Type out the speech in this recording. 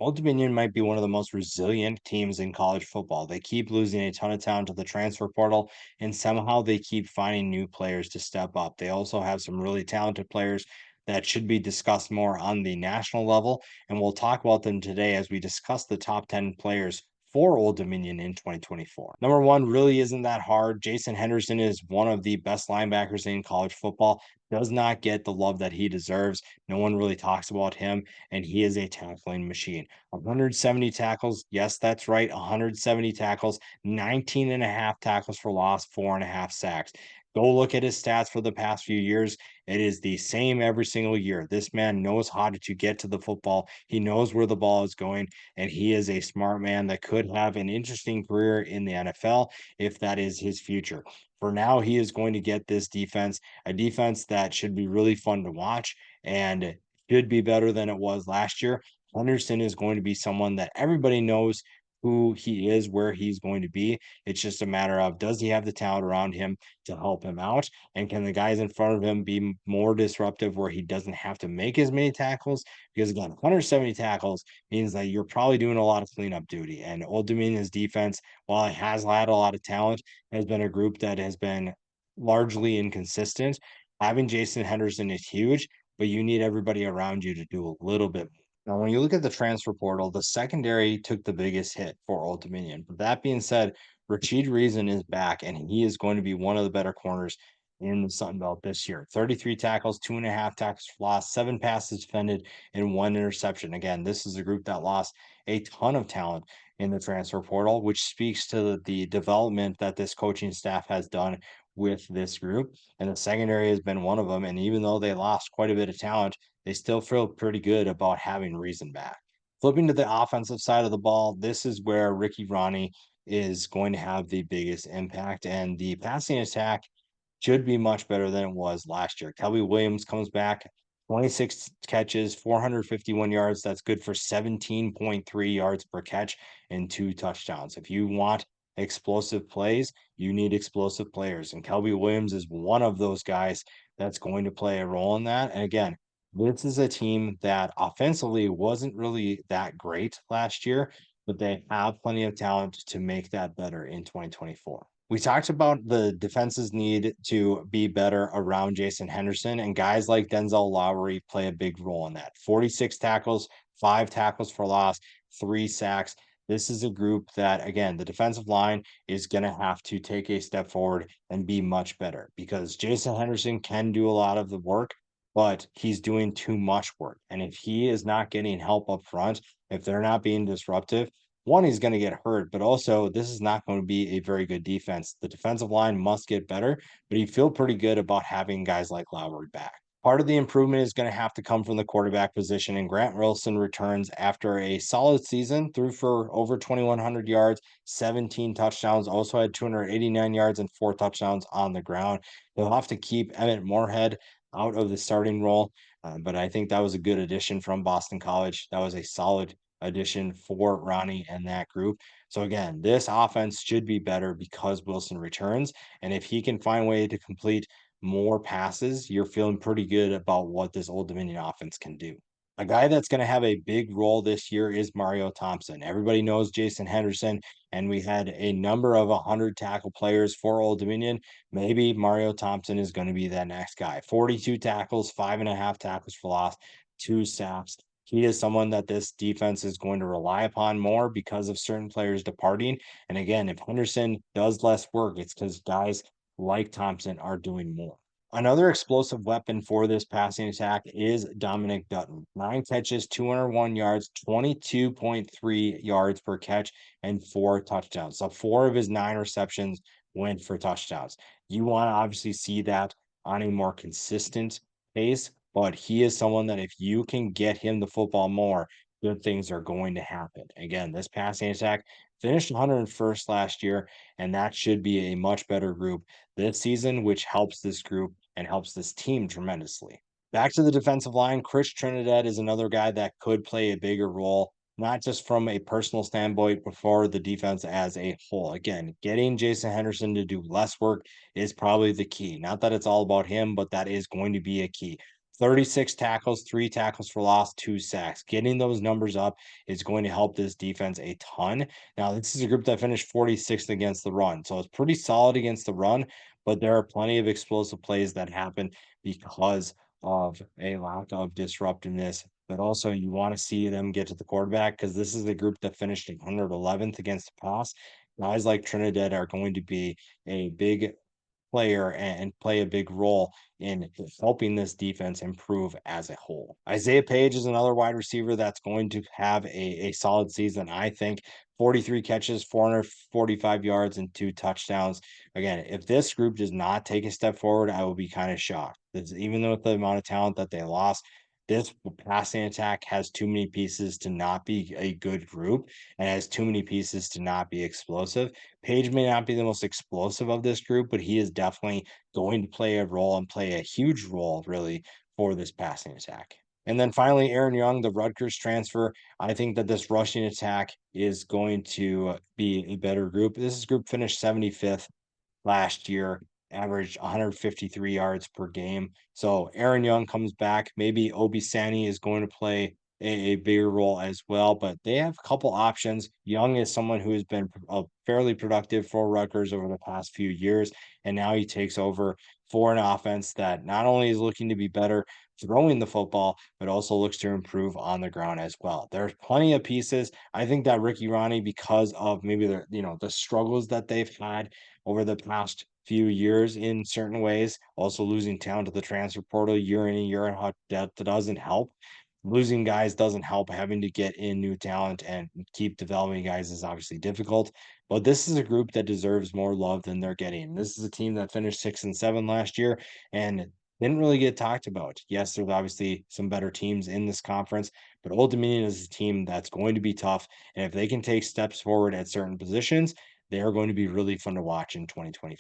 Old Dominion might be one of the most resilient teams in college football. They keep losing a ton of talent to the transfer portal, and somehow they keep finding new players to step up. They also have some really talented players that should be discussed more on the national level, and we'll talk about them today as we discuss the top 10 players for Old Dominion in 2024. Number one really isn't that hard. Jason Henderson is one of the best linebackers in college football, does not get the love that he deserves. No one really talks about him, and he is a tackling machine. 170 tackles. Yes, that's right. 170 tackles, 19 and a half tackles for loss, 4.5 sacks. Go look at his stats for the past few years. It is the same every single year. This man knows how to get to the football. He knows where the ball is going, and he is a smart man that could have an interesting career in the NFL if that is his future. For now, he is going to get this defense, a defense that should be really fun to watch and should be better than it was last year. Henderson is going to be someone that everybody knows who he is, where he's going to be. It's just a matter of, does he have the talent around him to help him out? And can the guys in front of him be more disruptive where he doesn't have to make as many tackles? Because again, 170 tackles means that you're probably doing a lot of cleanup duty. And Old Dominion's defense, while it has had a lot of talent, has been a group that has been largely inconsistent. Having Jason Henderson is huge, but you need everybody around you to do a little bit. Now, when you look at the transfer portal, the secondary took the biggest hit for Old Dominion. But that being said, Rashid Reason is back, and he is going to be one of the better corners in the Sun Belt this year. 33 tackles, 2.5 tackles for loss, 7 passes defended, and 1 interception. Again, this is a group that lost a ton of talent in the transfer portal, which speaks to the development that this coaching staff has done with this group. And the secondary has been one of them. And even though they lost quite a bit of talent, they still feel pretty good about having Reason back. Flipping to the offensive side of the ball, this is where Ricky Ronnie is going to have the biggest impact. And the passing attack should be much better than it was last year. Kelby Williams comes back, 26 catches, 451 yards. That's good for 17.3 yards per catch and 2 touchdowns. If you want explosive plays, you need explosive players. And Kelby Williams is one of those guys that's going to play a role in that. And again, this is a team that offensively wasn't really that great last year, but they have plenty of talent to make that better in 2024. We talked about the defense's need to be better around Jason Henderson, and guys like Denzel Lowry play a big role in that. 46 tackles, 5 tackles for loss, 3 sacks. This is a group that, again, the defensive line is going to have to take a step forward and be much better because Jason Henderson can do a lot of the work, but he's doing too much work. And if he is not getting help up front, if they're not being disruptive, one, he's going to get hurt, but also this is not going to be a very good defense. The defensive line must get better, but you feel pretty good about having guys like Lowry back. Part of the improvement is going to have to come from the quarterback position, and Grant Wilson returns after a solid season, threw for over 2,100 yards, 17 touchdowns, also had 289 yards and 4 touchdowns on the ground. They'll have to keep Emmett Moorhead out of the starting role, but I think that was a good addition from Boston College. That was a solid addition for Ronnie and that group. So again, this offense should be better because Wilson returns. And if he can find a way to complete more passes, you're feeling pretty good about what this Old Dominion offense can do. A guy that's going to have a big role this year is Mario Thompson. Everybody knows Jason Henderson, and we had a number of 100 tackle players for Old Dominion. Maybe Mario Thompson is going to be that next guy. 42 tackles, 5.5 tackles for loss, 2 sacks. He is someone that this defense is going to rely upon more because of certain players departing. And again, if Henderson does less work, it's because guys like Thompson are doing more. Another explosive weapon for this passing attack is Dominic Dutton. 9 catches, 201 yards, 22.3 yards per catch, and 4 touchdowns. So 4 of his 9 receptions went for touchdowns. You want to obviously see that on a more consistent pace, but he is someone that if you can get him the football more, good things are going to happen. Again, this passing attack finished 101st last year, and that should be a much better group this season, which helps this group and helps this team tremendously. Back to the defensive line, Chris Trinidad is another guy that could play a bigger role, not just from a personal standpoint, but for the defense as a whole. Again, getting Jason Henderson to do less work is probably the key. Not that it's all about him, but that is going to be a key. 36 tackles, 3 tackles for loss, 2 sacks. Getting those numbers up is going to help this defense a ton. Now, this is a group that finished 46th against the run, so it's pretty solid against the run, but there are plenty of explosive plays that happen because of a lack of disruptiveness. But also, you want to see them get to the quarterback because this is the group that finished 111th against the pass. Guys like Trinidad are going to be a big player and play a big role in helping this defense improve as a whole. Isaiah Page is another wide receiver that's going to have a solid season. I think 43 catches, 445 yards, and 2 touchdowns. Again, if this group does not take a step forward, I will be kind of shocked. Even though with the amount of talent that they lost, this passing attack has too many pieces to not be a good group and has too many pieces to not be explosive. Page may not be the most explosive of this group, but he is definitely going to play a role and play a huge role, really, for this passing attack. And then finally, Aaron Young, the Rutgers transfer. I think that this rushing attack is going to be a better group. This group finished 75th last year, averaged 153 yards per game. So Aaron Young comes back. Maybe Obi Sani is going to play a bigger role as well, but they have a couple options. Young is someone who has been fairly productive for Rutgers over the past few years, and now he takes over for an offense that not only is looking to be better throwing the football, but also looks to improve on the ground as well. There's plenty of pieces. I think that Ricky Ronnie, because of maybe the struggles that they've had over the past few years in certain ways, also losing talent to the transfer portal year in and year out, that doesn't help. Losing guys doesn't help. Having to get in new talent and keep developing guys is obviously difficult. But this is a group that deserves more love than they're getting. This is a team that finished 6-7 last year and didn't really get talked about. Yes, there's obviously some better teams in this conference, but Old Dominion is a team that's going to be tough. And if they can take steps forward at certain positions, they are going to be really fun to watch in 2025.